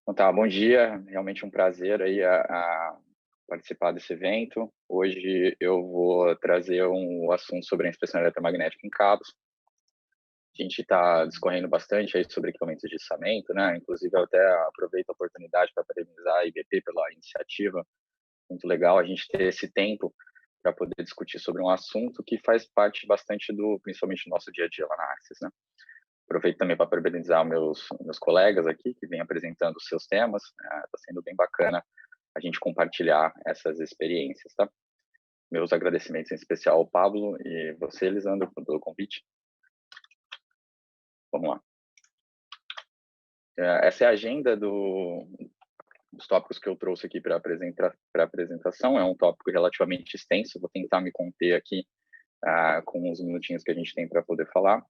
Então tá, bom dia, realmente um prazer aí a participar desse evento. Hoje eu vou trazer um assunto sobre a inspeção eletromagnética em cabos. A gente está discorrendo bastante aí sobre equipamentos de içamento, né? Inclusive eu até aproveito a oportunidade para parabenizar a IBP pela iniciativa. Muito legal a gente ter esse tempo para poder discutir sobre um assunto que faz parte bastante principalmente do nosso dia a dia lá na Axis, né? Aproveito também para parabenizar meus colegas aqui que vêm apresentando os seus temas. Está sendo bem bacana a gente compartilhar essas experiências, tá? Meus agradecimentos em especial ao Pablo e você, Lisandro, pelo convite. Vamos lá. Essa é a agenda dos tópicos que eu trouxe aqui para a apresentação. É um tópico relativamente extenso, vou tentar me conter aqui com os minutinhos que a gente tem para poder falar.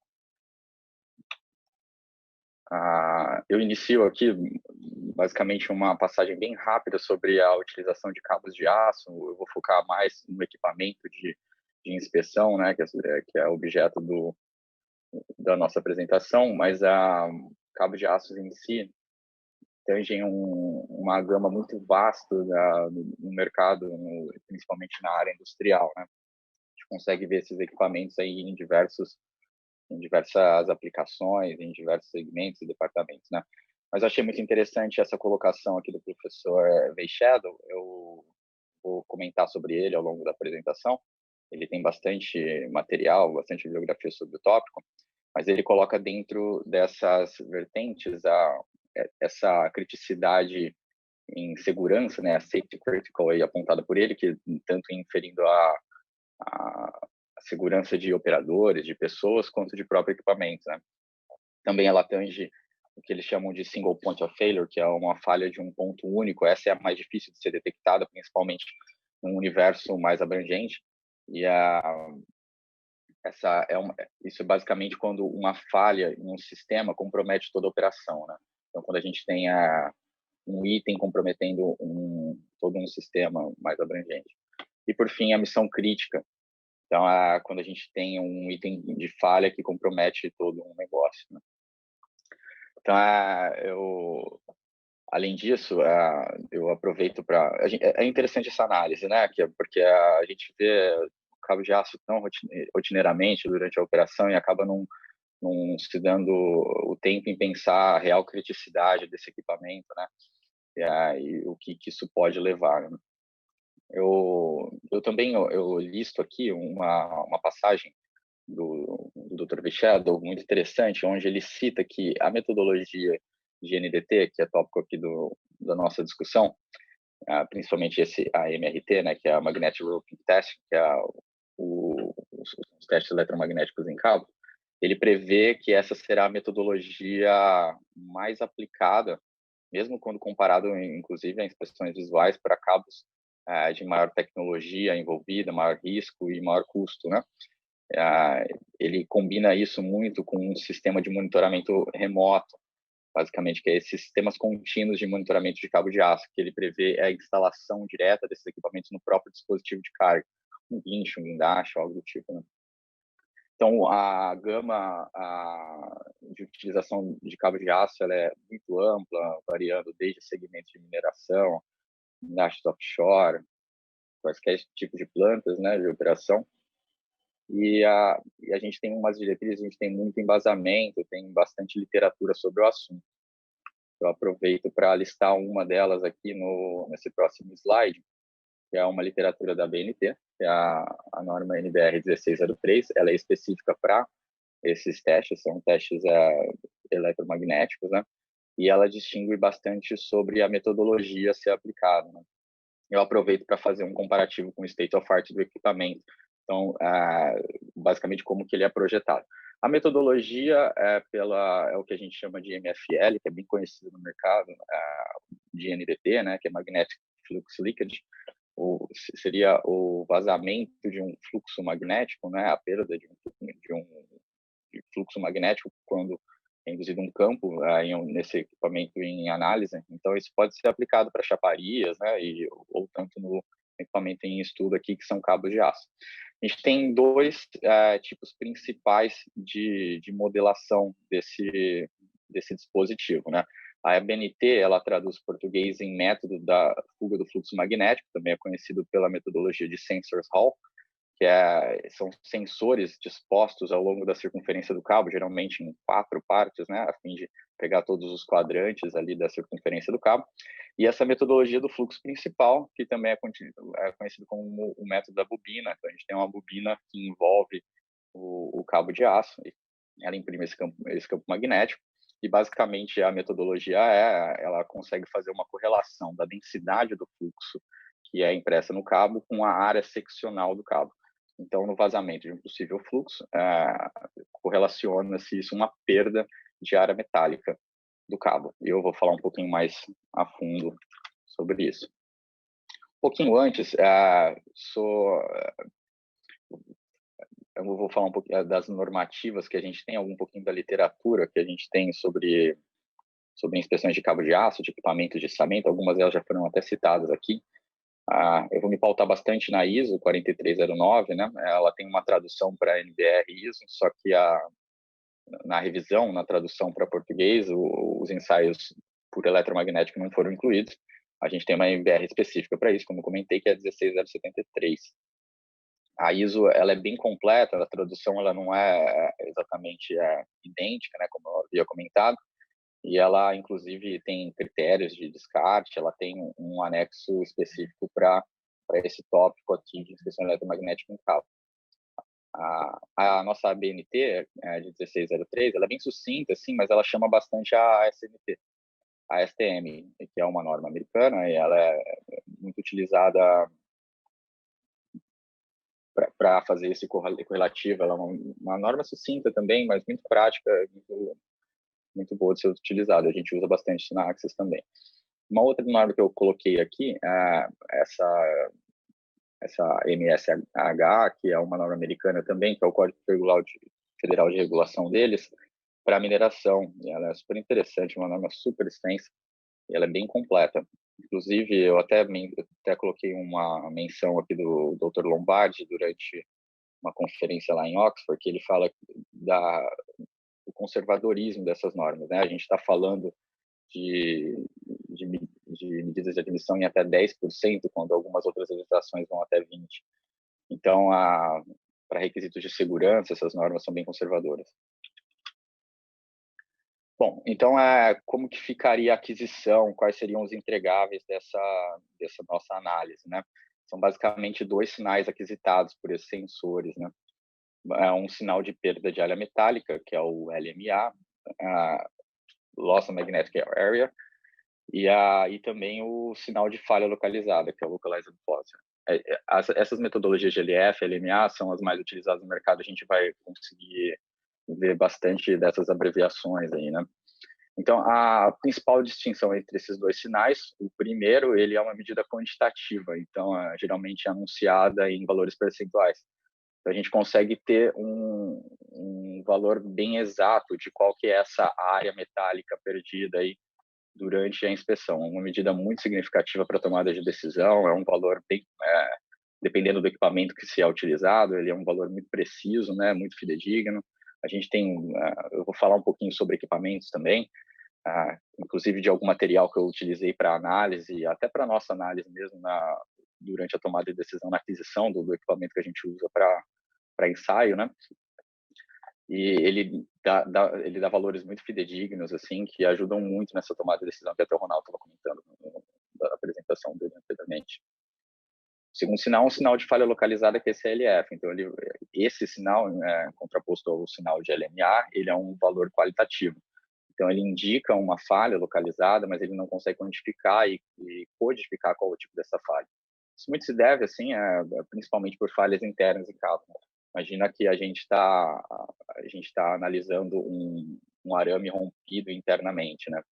Eu inicio aqui basicamente uma passagem bem rápida sobre a utilização de cabos de aço. Eu vou focar mais no equipamento de inspeção, né, que é objeto da nossa apresentação, mas cabos de aço em si tangem uma gama muito vasta no mercado, principalmente na área industrial, né? A gente consegue ver esses equipamentos aí em diversas aplicações, em diversos segmentos e departamentos, né? Mas eu achei muito interessante essa colocação aqui do professor Weishado. Eu vou comentar sobre ele ao longo da apresentação. Ele tem bastante material, bastante bibliografia sobre o tópico, mas ele coloca dentro dessas vertentes essa criticidade em segurança, né, a safety critical aí apontada por ele, que tanto inferindo a segurança de operadores, de pessoas, quanto de próprio equipamento, né? Também ela tange o que eles chamam de single point of failure, que é uma falha de um ponto único. Essa é a mais difícil de ser detectada, principalmente num universo mais abrangente. E isso é basicamente quando uma falha em um sistema compromete toda a operação, né? Então, quando a gente tem um item comprometendo todo um sistema mais abrangente. E, por fim, a missão crítica. Então, quando a gente tem um item de falha que compromete todo um negócio, né? Então, além disso, eu aproveito para... É interessante essa análise, né? Porque a gente vê cabo de aço tão rotineiramente durante a operação e acaba não se dando o tempo em pensar a real criticidade desse equipamento, né? E o que isso pode levar, né? Eu também eu listo aqui uma passagem do Dr. Weishado, muito interessante, onde ele cita que a metodologia de NDT, que é tópico aqui da nossa discussão, principalmente a MRT, né, que é a Magnetic Roping Test, que é os testes eletromagnéticos em cabo, ele prevê que essa será a metodologia mais aplicada, mesmo quando comparado, inclusive, a inspeções visuais para cabos de maior tecnologia envolvida, maior risco e maior custo, né? Ele combina isso muito com um sistema de monitoramento remoto, basicamente, que é esses sistemas contínuos de monitoramento de cabo de aço, que ele prevê a instalação direta desses equipamentos no próprio dispositivo de carga, um guincho, um guindaste, algo do tipo, né? Então, a gama de utilização de cabo de aço ela é muito ampla, variando desde segmentos de mineração, guindastes offshore, quaisquer tipo de plantas, né, de operação. E a gente tem umas diretrizes, a gente tem muito embasamento, tem bastante literatura sobre o assunto. Eu aproveito para listar uma delas aqui nesse próximo slide, que é uma literatura da BNT, que é a norma NBR 1603. Ela é específica para esses testes, são testes eletromagnéticos, né? E ela distingue bastante sobre a metodologia a ser aplicada, né? Eu aproveito para fazer um comparativo com o state of art do equipamento. Então, basicamente, como que ele é projetado. A metodologia é o que a gente chama de MFL, que é bem conhecido no mercado, de NDT, né, que é Magnetic Flux Leakage, seria o vazamento de um fluxo magnético, né, a perda de fluxo magnético quando é induzido um campo nesse equipamento em análise. Então, isso pode ser aplicado para chaparias, né, ou tanto no equipamento em estudo aqui, que são cabos de aço. A gente tem dois tipos principais de modelação desse dispositivo, né? A ABNT, ela traduz português em método da fuga do fluxo magnético, também é conhecido pela metodologia de Sensors Hall, que são sensores dispostos ao longo da circunferência do cabo, geralmente em 4 partes, né, a fim de pegar todos os quadrantes ali da circunferência do cabo. E essa metodologia do fluxo principal, que também é conhecido como o método da bobina. Então, a gente tem uma bobina que envolve o cabo de aço, e ela imprime esse campo magnético, e basicamente a metodologia ela consegue fazer uma correlação da densidade do fluxo que é impressa no cabo com a área seccional do cabo. Então, no vazamento de um possível fluxo, correlaciona-se isso uma perda de área metálica do cabo. E eu vou falar um pouquinho mais a fundo sobre isso. Um pouquinho antes, eu vou falar um pouquinho das normativas que a gente tem, um pouquinho da literatura que a gente tem sobre inspeções de cabo de aço, de equipamentos de içamento. Algumas delas já foram até citadas aqui. Eu vou me pautar bastante na ISO 4309, né? Ela tem uma tradução para NBR ISO, só que na revisão, na tradução para português, os ensaios por eletromagnético não foram incluídos. A gente tem uma NBR específica para isso, como eu comentei, que é 16073. A ISO, ela é bem completa, a tradução ela não é exatamente idêntica, né, como eu havia comentado, e ela, inclusive, tem critérios de descarte, ela tem um anexo específico para esse tópico aqui de inspeção eletromagnética em cabo. A nossa ABNT, de 1603, ela é bem sucinta, assim, mas ela chama bastante a SNT, a STM, que é uma norma americana, e ela é muito utilizada para fazer esse correlativo. Ela é uma norma sucinta também, mas muito prática, muito boa de ser utilizada. A gente usa bastante isso na Axis também. Uma outra norma que eu coloquei aqui é essa MSH, que é uma norma americana também, que é o Código Federal de Regulação deles, para mineração. E ela é super interessante, uma norma super extensa, e ela é bem completa. Inclusive, eu até coloquei uma menção aqui do Dr. Lombardi durante uma conferência lá em Oxford, que ele fala do conservadorismo dessas normas, né? A gente está falando de medidas de admissão em até 10%, quando algumas outras legislações vão até 20%. Então, para requisitos de segurança, essas normas são bem conservadoras. Bom, então, como que ficaria a aquisição? Quais seriam os entregáveis dessa nossa análise, né? São basicamente 2 sinais aquisitados por esses sensores, né? É um sinal de perda de área metálica, que é o LMA, Loss of Magnetic Area, e também o sinal de falha localizada, que é o Localized Fault. Essas metodologias de LF, LMA, são as mais utilizadas no mercado. A gente vai conseguir ver bastante dessas abreviações aí, né? Então, a principal distinção entre esses 2 sinais, o primeiro, ele é uma medida quantitativa, então, geralmente anunciada em valores percentuais. Então, a gente consegue ter um valor bem exato de qual que é essa área metálica perdida aí durante a inspeção. Uma medida muito significativa para a tomada de decisão, é um valor bem, dependendo do equipamento que se é utilizado, ele é um valor muito preciso, né, muito fidedigno. A gente tem, eu vou falar um pouquinho sobre equipamentos também, inclusive de algum material que eu utilizei para análise, até para nossa análise mesmo durante a tomada de decisão na aquisição do equipamento que a gente usa para ensaio, né? E ele dá valores muito fidedignos, assim, que ajudam muito nessa tomada de decisão que até o Ronaldo estava comentando na apresentação dele anteriormente. O segundo sinal é um sinal de falha localizada, que é esse LF. Então, esse sinal, contraposto ao sinal de LMA, ele é um valor qualitativo. Então, ele indica uma falha localizada, mas ele não consegue quantificar e codificar qual é o tipo dessa falha. Isso muito se deve, assim, principalmente por falhas internas em cabo. Imagina que a gente está analisando um arame rompido internamente, né?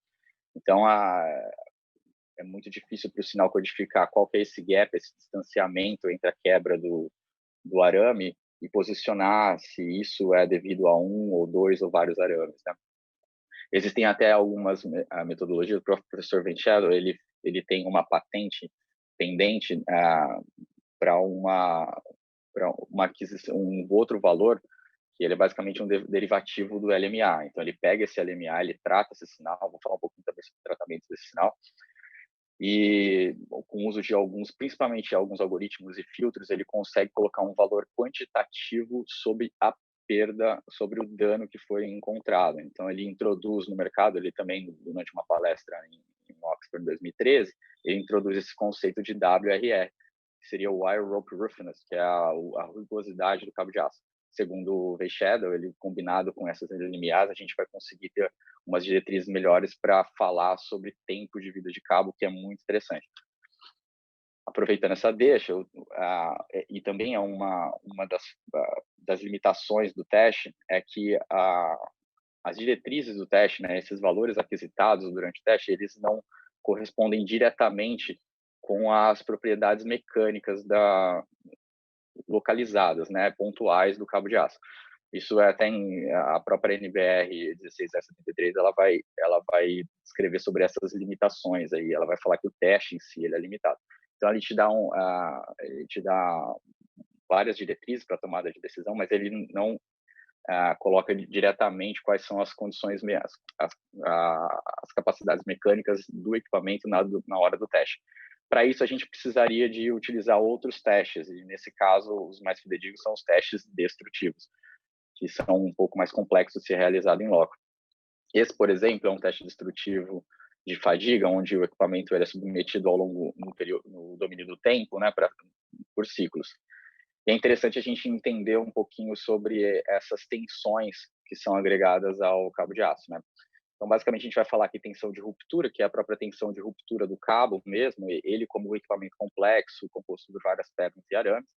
Então, é muito difícil para o sinal codificar qual que é esse gap, esse distanciamento entre a quebra do arame e posicionar se isso é devido a um ou dois ou vários arames, né? Existem até algumas metodologias. O professor Vencello, ele tem uma patente pendente para uma aquisição, um outro valor, que ele é basicamente um derivativo do LMA. Então, ele pega esse LMA, ele trata esse sinal, vou falar um pouquinho também sobre o tratamento desse sinal, e com o uso de alguns, principalmente alguns algoritmos e filtros, ele consegue colocar um valor quantitativo sobre a perda, sobre o dano que foi encontrado. Então, ele introduz no mercado, ele também, durante uma palestra em Oxford em 2013, ele introduz esse conceito de WRR, que seria o Wire Rope Roughness, que é a rugosidade do cabo de aço. Segundo o V-Shadow, ele combinado com essas LMAs, a gente vai conseguir ter umas diretrizes melhores para falar sobre tempo de vida de cabo, que é muito interessante. Aproveitando essa deixa, e também é uma das limitações do teste, é que as diretrizes do teste, né, esses valores aquisitados durante o teste, eles não correspondem diretamente com as propriedades mecânicas localizadas, né, pontuais do cabo de aço. Isso até a própria NBR 1673, ela vai escrever sobre essas limitações aí, ela vai falar que o teste em si ele é limitado. Então ele te dá várias diretrizes para tomada de decisão, mas ele não coloca diretamente quais são as condições, as capacidades mecânicas do equipamento na hora do teste. Para isso, a gente precisaria de utilizar outros testes, e nesse caso, os mais fidedignos são os testes destrutivos, que são um pouco mais complexos de ser realizado em loco. Esse, por exemplo, é um teste destrutivo de fadiga, onde o equipamento ele é submetido ao longo no domínio do tempo, né, por ciclos. E é interessante a gente entender um pouquinho sobre essas tensões que são agregadas ao cabo de aço, né? Então, basicamente, a gente vai falar aqui tensão de ruptura, que é a própria tensão de ruptura do cabo mesmo, ele como um equipamento complexo, composto por várias pernas e arames.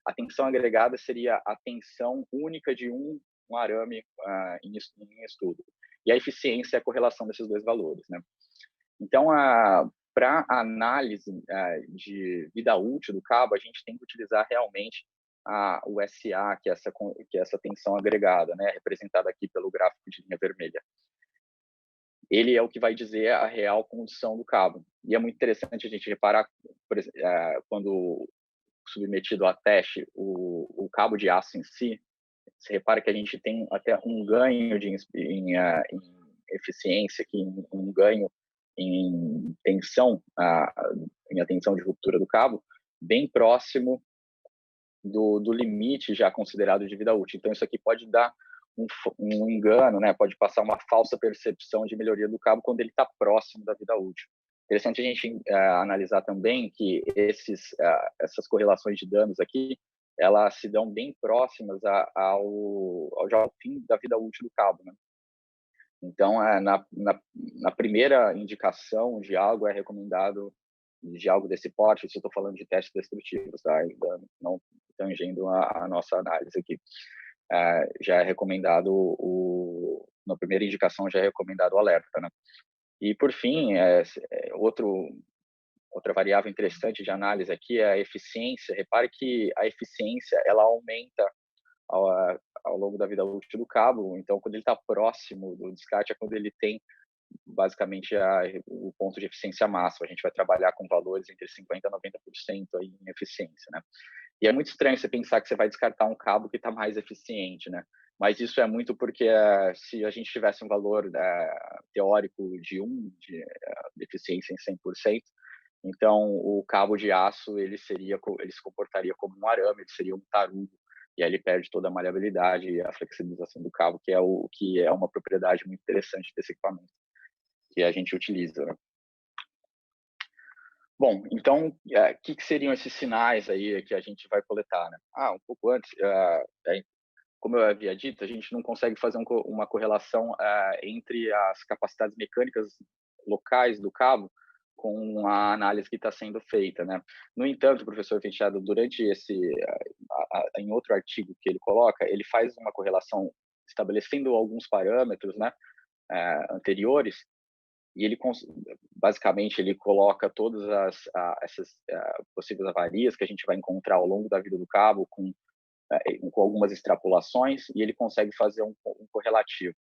A tensão agregada seria a tensão única de um arame em estudo. E a eficiência é a correlação desses dois valores, né? Então, para análise de vida útil do cabo, a gente tem que utilizar realmente o SA, que é essa tensão agregada, né, representada aqui pelo gráfico de linha vermelha. Ele é o que vai dizer a real condição do cabo. E é muito interessante a gente reparar, por exemplo, quando submetido a teste o cabo de aço em si, você repara que a gente tem até um ganho em eficiência, um ganho em tensão, em a tensão de ruptura do cabo, bem próximo do limite já considerado de vida útil. Então, isso aqui pode dar um engano, né? Pode passar uma falsa percepção de melhoria do cabo quando ele está próximo da vida útil. Interessante a gente analisar também que essas correlações de danos aqui, elas se dão bem próximas ao fim da vida útil do cabo, né? Então, na primeira indicação de algo é recomendado, de algo desse porte, se eu estou falando de testes destrutivos, tá? Ainda não tangendo a nossa análise aqui. Já é recomendado, na primeira indicação já é recomendado o alerta, né? E, por fim, outra variável interessante de análise aqui é a eficiência. Repare que a eficiência, ela aumenta ao longo da vida útil do cabo. Então, quando ele está próximo do descarte, é quando ele tem basicamente o ponto de eficiência máxima. A gente vai trabalhar com valores entre 50% a 90% aí em eficiência, né? E é muito estranho você pensar que você vai descartar um cabo que está mais eficiente, né? Mas isso é muito porque se a gente tivesse um valor teórico de eficiência em 100%, então o cabo de aço ele se comportaria como um arame, ele seria um tarugo, e aí ele perde toda a maleabilidade e a flexibilização do cabo, que é uma propriedade muito interessante desse equipamento que a gente utiliza, né? Bom, então, o que seriam esses sinais aí que a gente vai coletar, né? Um pouco antes, como eu havia dito, a gente não consegue fazer uma correlação entre as capacidades mecânicas locais do cabo com a análise que está sendo feita, né? No entanto, o professor Fechado, durante em outro artigo que ele coloca, ele faz uma correlação estabelecendo alguns parâmetros, né, anteriores, e ele basicamente ele coloca todas essas possíveis avarias que a gente vai encontrar ao longo da vida do cabo com algumas extrapolações, e ele consegue fazer um correlativo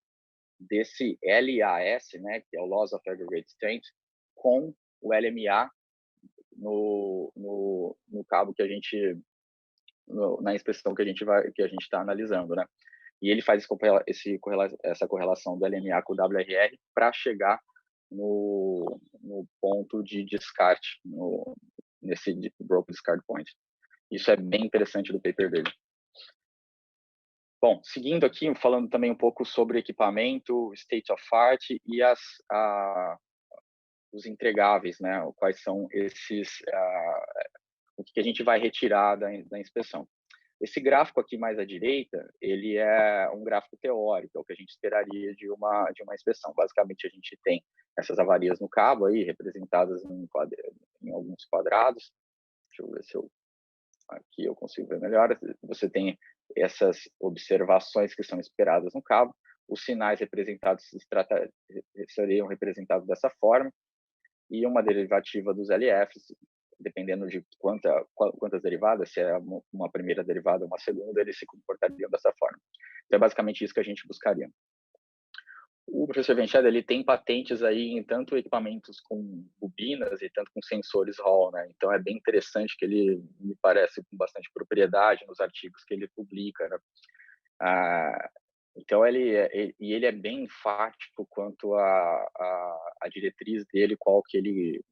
desse LAS, né, que é o Loss of Aggregate Strength, com o LMA no cabo que a gente na inspeção que a gente está analisando, né? E ele faz essa correlação do LMA com o WRR para chegar no ponto de descarte, nesse Broken Discard Point. Isso é bem interessante do paper dele. Bom, seguindo aqui, falando também um pouco sobre equipamento, state of art e os entregáveis, né? Quais são o que a gente vai retirar da inspeção. Esse gráfico aqui mais à direita, ele é um gráfico teórico, é o que a gente esperaria de uma inspeção. Basicamente, a gente tem essas avarias no cabo aí, representadas em alguns quadrados. Deixa eu ver se aqui eu consigo ver melhor. Você tem essas observações que são esperadas no cabo, os sinais representados seriam representados dessa forma, e uma derivativa dos LFs, dependendo de quantas derivadas, se é uma primeira derivada ou uma segunda, eles se comportariam dessa forma. Então, é basicamente isso que a gente buscaria. O professor Venchada, ele tem patentes aí em tanto equipamentos com bobinas e tanto com sensores Hall, né? Então, é bem interessante que ele me parece com bastante propriedade nos artigos que ele publica, né? Então, ele é bem enfático quanto a diretriz dele, qual que ele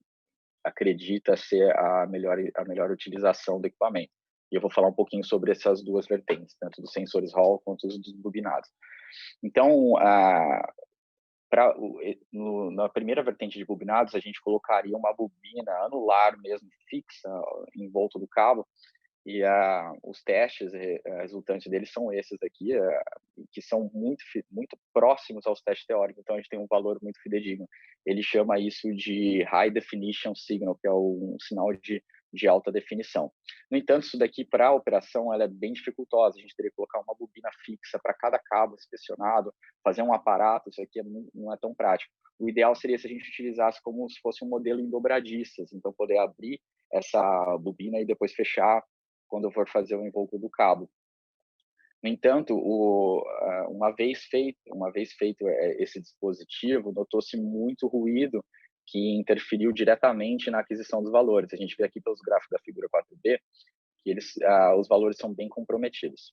acredita ser a melhor utilização do equipamento. E eu vou falar um pouquinho sobre essas duas vertentes, tanto dos sensores Hall quanto dos bobinados. Então, na primeira vertente de bobinados, a gente colocaria uma bobina anular mesmo, fixa, em volta do cabo, e os testes resultantes deles são esses aqui, que são muito próximos aos testes teóricos, então a gente tem um valor muito fidedigno. Ele chama isso de High Definition Signal, que é um sinal de alta definição. No entanto, isso daqui para a operação ela é bem dificultosa, a gente teria que colocar uma bobina fixa para cada cabo inspecionado, fazer um aparato, isso aqui não é tão prático. O ideal seria se a gente utilizasse como se fosse um modelo em dobradiças, então poder abrir essa bobina e depois fechar quando eu for fazer o invólucro do cabo. No entanto, uma vez feito esse dispositivo, notou-se muito ruído que interferiu diretamente na aquisição dos valores. A gente vê aqui pelos gráficos da figura 4B que os valores são bem comprometidos.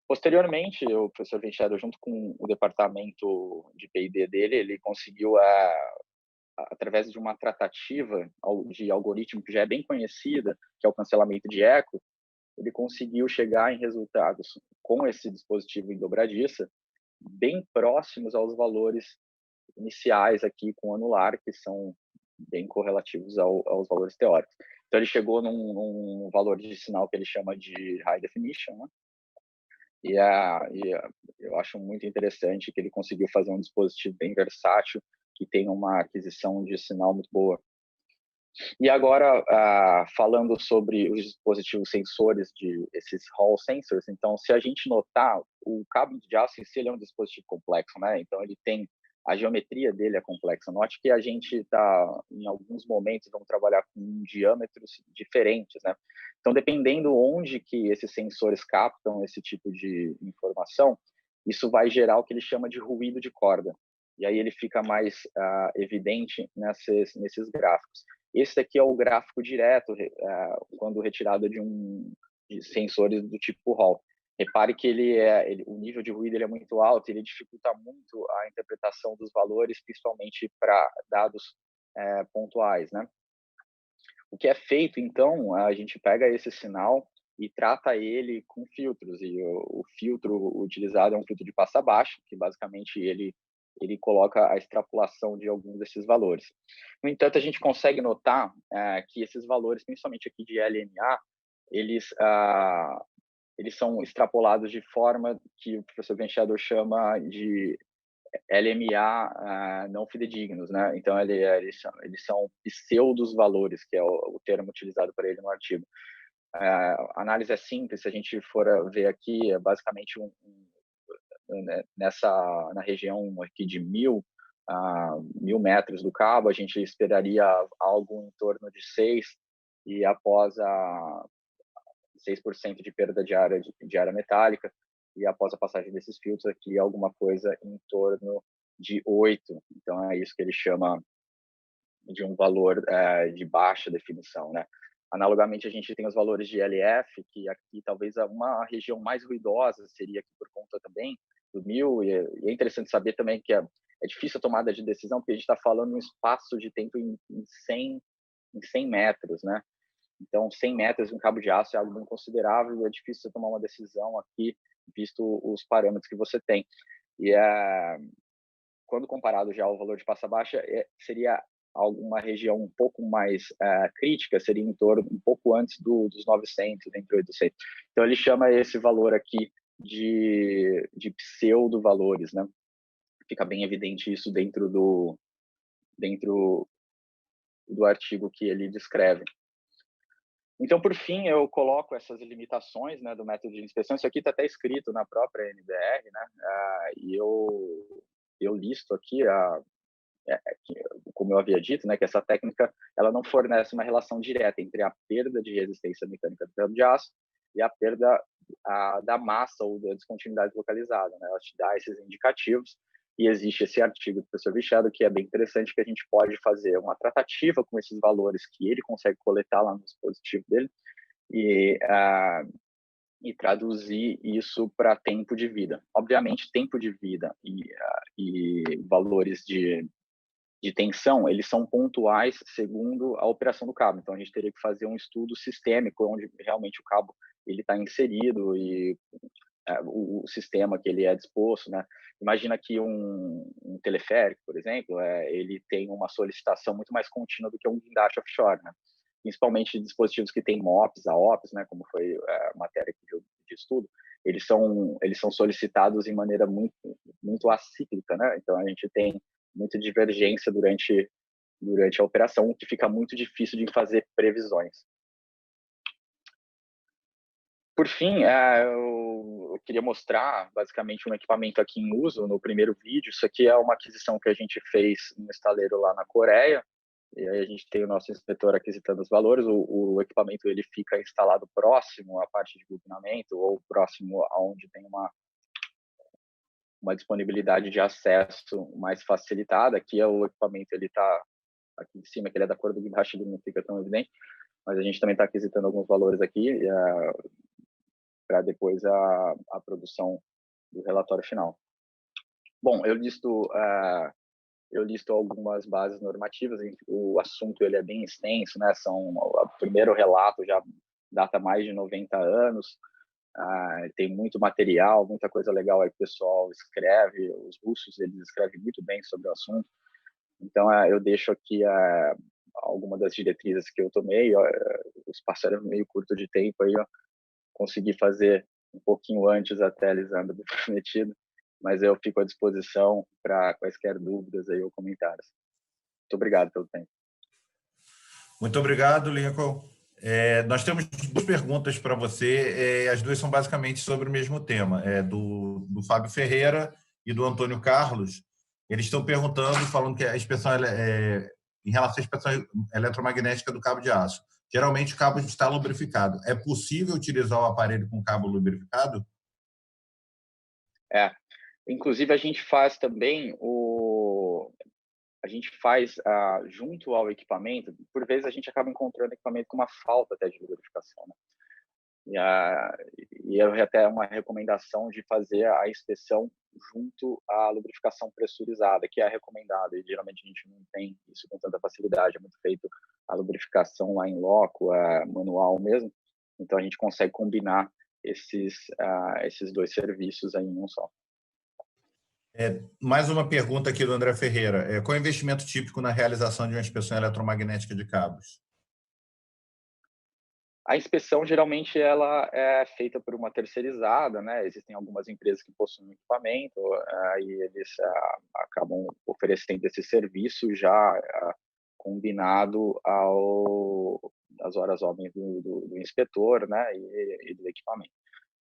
Posteriormente, o professor Venchado, junto com o departamento de P&D dele, ele conseguiu, através de uma tratativa de algoritmo que já é bem conhecida, que é o cancelamento de eco, ele conseguiu chegar em resultados com esse dispositivo em dobradiça bem próximos aos valores iniciais aqui com o anular, que são bem correlativos aos valores teóricos. Então, ele chegou num valor de sinal que ele chama de High Definition, né? E eu acho muito interessante que ele conseguiu fazer um dispositivo bem versátil, que tem uma aquisição de sinal muito boa. E agora, falando sobre os dispositivos sensores, esses Hall sensors, então, se a gente notar, o cabo de aço em si ele é um dispositivo complexo, né? Então, ele tem, a geometria dele é complexa. Note que a gente está, em alguns momentos, vamos trabalhar com diâmetros diferentes, né? Então, dependendo onde que esses sensores captam esse tipo de informação, isso vai gerar o que ele chama de ruído de corda. E aí ele fica mais evidente nesses gráficos. Esse daqui é o gráfico direto, quando retirado de sensores do tipo Hall. Repare que o nível de ruído ele é muito alto, ele dificulta muito a interpretação dos valores, principalmente para dados pontuais, né? O que é feito, então, a gente pega esse sinal e trata ele com filtros, e o filtro utilizado é um filtro de passa baixo, que basicamente ele coloca a extrapolação de alguns desses valores. No entanto, a gente consegue notar que esses valores, principalmente aqui de LMA, eles são extrapolados de forma que o professor Benchador chama de LMA não fidedignos, né? Então, eles são pseudos valores, que é o termo utilizado para ele no artigo. A análise é simples, se a gente for ver aqui, é basicamente na região aqui de 1.000 metros do cabo, a gente esperaria algo em torno de 6, e após 6% de perda de área metálica, e após a passagem desses filtros aqui, alguma coisa em torno de 8. Então, é isso que ele chama de um valor de baixa definição, né? Analogamente, a gente tem os valores de LF, que aqui talvez uma região mais ruidosa seria aqui por conta também do 1000, e é interessante saber também que é difícil a tomada de decisão, porque a gente está falando um espaço de tempo em 100 metros, né? Então, 100 metros em cabo de aço é algo bem considerável e é difícil você tomar uma decisão aqui, visto os parâmetros que você tem. E quando comparado já ao valor de Passa Baixa, seria alguma região um pouco mais crítica, seria em torno, um pouco antes dos 900, entre 800. Então, ele chama esse valor aqui de pseudo-valores, né? Fica bem evidente isso dentro do artigo que ele descreve. Então, por fim, eu coloco essas limitações, né, do método de inspeção. Isso aqui está até escrito na própria NBR, né? E eu listo aqui como eu havia dito, né, que essa técnica ela não fornece uma relação direta entre a perda de resistência mecânica do cabo de aço e a perda da massa ou da descontinuidade localizada, né? Ela te dá esses indicativos e existe esse artigo do professor Bichado que é bem interessante, que a gente pode fazer uma tratativa com esses valores que ele consegue coletar lá no dispositivo dele e traduzir isso para tempo de vida. Obviamente, tempo de vida e valores de tensão, eles são pontuais segundo a operação do cabo. Então, a gente teria que fazer um estudo sistêmico, onde realmente o cabo ele está inserido e o sistema que ele é disposto, né? Imagina que um teleférico, por exemplo, ele tem uma solicitação muito mais contínua do que um guindaste offshore, né? Principalmente dispositivos que têm MOPS, AOPS, né? Como foi a matéria de estudo, eles são solicitados em maneira muito acíclica, né? Então, a gente tem muita divergência durante a operação, o que fica muito difícil de fazer previsões. Por fim, eu queria mostrar basicamente um equipamento aqui em uso no primeiro vídeo. Isso aqui é uma aquisição que a gente fez no estaleiro lá na Coreia. E aí a gente tem o nosso inspetor aquisitando os valores. O equipamento ele fica instalado próximo à parte de bobinamento ou próximo aonde tem uma disponibilidade de acesso mais facilitada. Aqui o equipamento ele está aqui em cima, que ele é da cor do guindaste, ele não fica tão evidente, mas a gente também está aquisitando alguns valores aqui para depois a produção do relatório final. Bom, eu listo algumas bases normativas. O assunto ele é bem extenso, né? O primeiro relato já data mais de 90 anos. Tem muito material, muita coisa legal aí que o pessoal escreve. Os russos eles escrevem muito bem sobre o assunto. Então, eu deixo aqui alguma das diretrizes que eu tomei. O espaço era meio curto de tempo, aí eu consegui fazer um pouquinho antes até a Lisandra do prometido, mas eu fico à disposição para quaisquer dúvidas aí ou comentários. Muito obrigado pelo tempo. Muito obrigado, Lincoln. Nós temos duas perguntas para você, as duas são basicamente sobre o mesmo tema, do Fábio Ferreira e do Antônio Carlos. Eles estão perguntando, falando que a inspeção em relação à inspeção eletromagnética do cabo de aço. Geralmente o cabo está lubrificado. É possível utilizar o aparelho com cabo lubrificado? Inclusive a gente faz também junto ao equipamento, por vezes a gente acaba encontrando equipamento com uma falta até de lubrificação, né? E é até uma recomendação de fazer a inspeção junto à lubrificação pressurizada, que é recomendada, e geralmente a gente não tem isso com tanta facilidade, é muito feito a lubrificação lá em loco, manual mesmo, então a gente consegue combinar esses dois serviços aí em um só. Mais uma pergunta aqui do André Ferreira. Qual é o investimento típico na realização de uma inspeção eletromagnética de cabos? A inspeção, geralmente, ela é feita por uma terceirizada, né? Existem algumas empresas que possuem equipamento, e eles acabam oferecendo esse serviço já combinado às horas homens do inspetor, né? E do equipamento.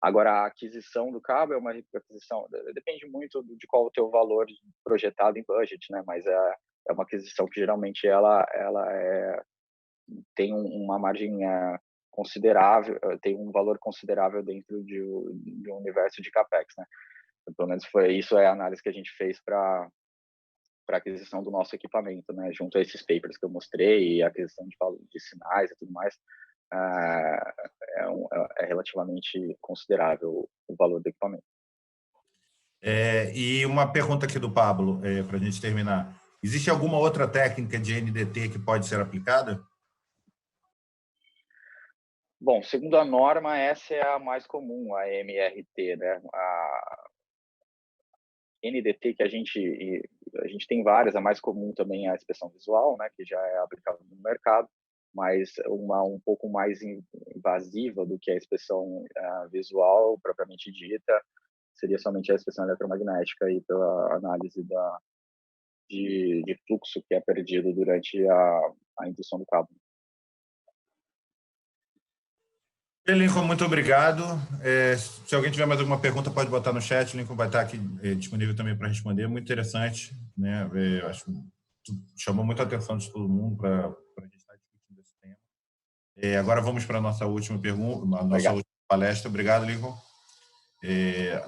Agora, a aquisição do cabo é uma aquisição, depende muito de qual o teu valor projetado em budget, né? Mas é uma aquisição que, geralmente, ela tem uma margem considerável, tem um valor considerável dentro de um universo de capex, né? Então, pelo menos isso é a análise que a gente fez para aquisição do nosso equipamento, né? Junto a esses papers que eu mostrei e a aquisição de sinais e tudo mais, é relativamente considerável o valor do equipamento. E uma pergunta aqui do Pablo, para a gente terminar. Existe alguma outra técnica de NDT que pode ser aplicada? Bom, segundo a norma, essa é a mais comum, a MRT, né? A NDT que a gente tem várias, a mais comum também é a inspeção visual, né, que já é aplicável no mercado, mas uma um pouco mais invasiva do que a inspeção visual propriamente dita, seria somente a inspeção eletromagnética aí pela análise de fluxo que é perdido durante a indução do cabo. Lincoln, muito obrigado. Se alguém tiver mais alguma pergunta, pode botar no chat. O Lincoln vai estar aqui disponível também para responder. Muito interessante, né? Acho que chamou muita atenção de todo mundo para a gente estar discutindo esse tema. Agora vamos para a nossa última pergunta, nossa última palestra. Obrigado, Lincoln.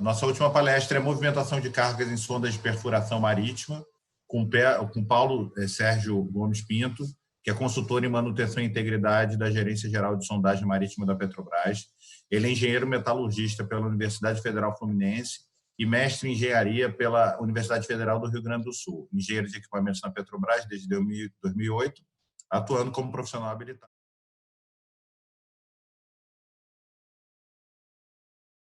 Nossa última palestra é movimentação de cargas em sondas de perfuração marítima, com Paulo Sérgio Gomes Pinto, que é consultor em manutenção e integridade da Gerência Geral de Sondagem Marítima da Petrobras. Ele é engenheiro metalurgista pela Universidade Federal Fluminense e mestre em engenharia pela Universidade Federal do Rio Grande do Sul. Engenheiro de equipamentos na Petrobras desde 2008, atuando como profissional habilitado.